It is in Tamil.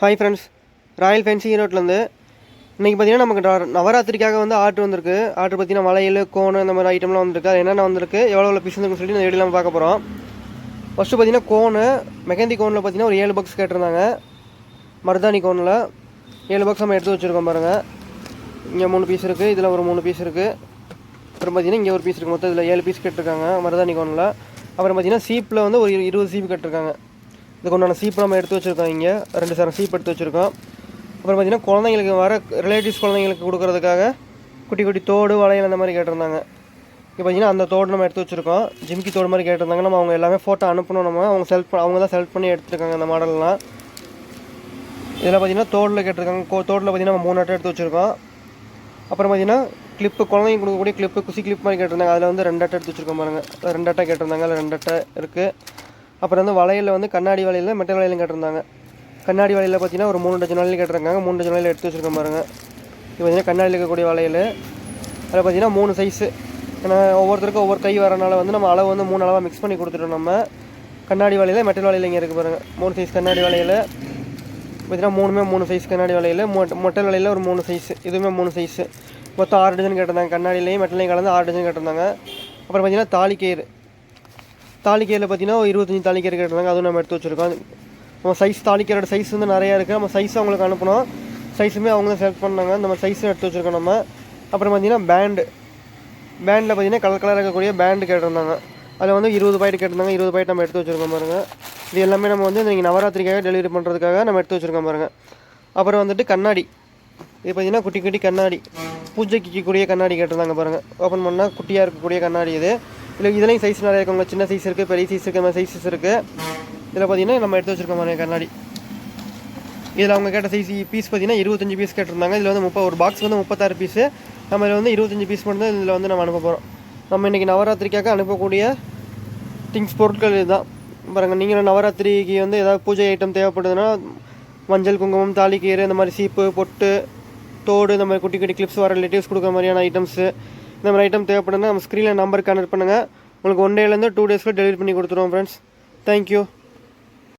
ஹாய் ஃப்ரெண்ட்ஸ், ராயல் ஃபேன்சி ஈரோட்லேருந்து இன்றைக்கி பார்த்தீங்கன்னா நமக்கு நவராத்திரிக்காக வந்து ஆர்டர் வந்திருக்கு. ஆர்டர் பார்த்தீங்கன்னா வளையல், கோன் இந்த மாதிரி ஐட்டம்லாம் வந்திருக்கு. அது என்னென்ன வந்திருக்கு, எவ்வளோ பீஸ் இருக்குன்னு சொல்லி இந்த வீடியோலாம் பார்க்க போகிறோம். ஃபஸ்ட்டு பார்த்தீங்கன்னா கோனு, மெகந்தி கோனில் பார்த்தீங்கன்னா ஒரு 7 பாக்ஸ் கேட்டிருந்தாங்க. மருதாணி கோனில் 7 பாக்ஸ் நம்ம எடுத்து வச்சுருக்கோம் பாருங்கள். இங்கே 3 பீஸ் இருக்குது, இதில் ஒரு 3 பீஸ் இருக்குது. அப்புறம் பார்த்தீங்கன்னா இங்கே ஒரு பீஸ் இருக்குது. மொத்தம் இதில் 7 பீஸ் கேட்டிருக்காங்க மருதாணி கோனில். அப்புறம் பார்த்தீங்கன்னா சீப்பில் வந்து ஒரு 20 சீப்பு கேட்டிருக்காங்க. இதுக்கு உண்டான சீப்பு நம்ம எடுத்து வச்சுருக்கோம். இங்கே 2 சரம் சீப் எடுத்து வச்சுருக்கோம். அப்புறம் பார்த்திங்கன்னா குழந்தைங்களுக்கு வர ரிலேட்டிவ்ஸ் குழந்தைங்களுக்கு கொடுக்குறதுக்காக குட்டி குட்டி தோடு, வளையல் அந்த மாதிரி கேட்டிருந்தாங்க. இப்போ பார்த்திங்கன்னா அந்த தோடு நம்ம எடுத்து வச்சுருக்கோம். ஜிம்கி தோடு மாதிரி கேட்டிருந்தாங்க. நம்ம அவங்க எல்லாமே ஃபோட்டோ அனுப்பணும். நம்ம அவங்க தான் செலக்ட் பண்ணி எடுத்துருக்காங்க அந்த மாடல்லாம். இதில் பார்த்திங்கன்னா தோடில் கேட்டிருக்காங்க. தோடில் பார்த்திங்கன்னா நம்ம 3 அட்டை எடுத்து வச்சுருக்கோம். அப்புறம் பார்த்திங்கன்னா கிளிப்பு, குழந்தைங்க கொடுக்கக்கூடிய கிளிப்பு, குசி கிளிப் மாதிரி கேட்டிருந்தாங்க. அதில் வந்து 2 அட்டை எடுத்து வச்சுருக்கோம் பாருங்கள். 2 அட்டை கேட்டிருந்தாங்க, அதில் 2 அட்டை இருக்குது. அப்புறம் வந்து வளையலில் வந்து கண்ணாடி வளையலில் மெட்டல் வளையலும் கேட்டிருந்தாங்க. கண்ணாடி வளையலில் பார்த்தீங்கன்னா ஒரு 3 டஜன் வளையல் கேட்டிருக்காங்க. 3 டஜன் வளையல் எடுத்து வச்சுருக்கோம் பாருங்கள். இது பார்த்தீங்கன்னா கண்ணாடியில் இருக்கக்கூடிய வளையல். அதில் பார்த்தீங்கன்னா 3 சைஸு. ஏன்னா ஒவ்வொருத்தருக்கும் ஒவ்வொரு கை வரனால வந்து நம்ம அளவு வந்து 3 அளவாக மிக்ஸ் பண்ணி கொடுத்துட்டோம். நம்ம கண்ணாடி வளையல், மெட்டல் வளையல் இங்கே இருக்குது பாருங்கள். 3 சைஸ் கண்ணாடி வளையல் பார்த்தீங்கன்னா 3 சைஸ் கண்ணாடி வளையல். மெட்டல் வளையலில் ஒரு 3 சைஸு, இதுவுமே 3 சைஸு. மொத்தம் 6 டஜன் கேட்டிருந்தாங்க. கண்ணாடிலையும் மெட்டலையும் கலந்து 6 டஜன் கேட்டிருந்தாங்க. அப்புறம் பார்த்தீங்கன்னா தாலிக்கயிறில் பார்த்தீங்கன்னா 25 தாலிக்கயிறு கேட்டிருந்தாங்க. அதுவும் நம்ம எடுத்து வச்சுருக்கோம். நம்ம சைஸ் தாலிக்கயிறோட சைஸ் வந்து நிறையா இருக்குது. நம்ம சைஸ் அவங்களுக்கு அனுப்பணும். சைஸுமே அவங்க தான் செலக்ட் பண்ணாங்க. நம்ம சைஸும் எடுத்து வச்சுருக்கோம் நம்ம. அப்புறம் பார்த்தீங்கன்னா பேண்டில் பார்த்தீங்கன்னா கலராக இருக்கக்கூடிய பேண்டு கேட்டிருந்தாங்க. அதில் வந்து 20 பாக்கெட் கேட்டிருந்தாங்க. 20 பாக்கெட் நம்ம எடுத்து வச்சுருக்கோம் பாருங்கள். இது எல்லாமே நம்ம வந்து இன்றைக்கி நவராத்திரிக்காக டெலிவரி பண்ணுறதுக்காக நம்ம எடுத்து வச்சுருக்கோம் பாருங்கள். அப்புறம் வந்துட்டு கண்ணாடி, இது பார்த்திங்கன்னா குட்டி குட்டி கண்ணாடி, பூஜைக்கு கூடிய கண்ணாடி கேட்டிருந்தாங்க பாருங்கள். ஓப்பன் பண்ணால் குட்டியாக இருக்கக்கூடிய கண்ணாடி இது. இல்லை இதுலேயும் சைஸ் நிறையா இருக்குங்க. சின்ன சைஸ் இருக்குது, பெரிய சைஸ் இருக்குது, சைஸஸ் இருக்குது. இதில் பார்த்திங்கன்னா நம்ம எடுத்து வச்சுருக்கோம் பாருங்கள் கண்ணாடி. இதில் அவங்க கேட்ட சைஸ் பீஸ் பார்த்திங்கன்னா 25 பீஸ் கேட்டிருந்தாங்க. இதில் வந்து ஒரு பாக்ஸ் வந்து 36 பீஸு. நம்ம இதில் வந்து 25 பீஸ் மட்டும் தான் இதில் வந்து நம்ம அனுப்ப போகிறோம். நம்ம இன்றைக்கி நவராத்திரிக்காக அனுப்பக்கூடிய பொருட்கள் இதுதான் பாருங்கள். நீங்கள் நவராத்திரிக்கு வந்து ஏதாவது பூஜை ஐட்டம் தேவைப்படுதுன்னா மஞ்சள், குங்குமம், தாலிக்கயிறு, இந்த மாதிரி சீப்பு, பொட்டு, தோடு, இந்த மாதிரி குட்டி குட்டி கிளிப்ஸ் வர ரிலேட்டிவ்ஸ் கொடுக்குற மாதிரியான ஐட்டம்ஸு, இந்த மாதிரி ஐட்டம் தேவைப்படுதுன்னா நம்ம ஸ்க்ரீனில் நம்பருக்கு கனெக்ட் பண்ணுங்கள். உங்களுக்கு 1 டேலேருந்து 2 டேஸ்க்கு டெலிவரி பண்ணி கொடுத்துருவோம் ஃப்ரெண்ட்ஸ். தேங்க்யூ.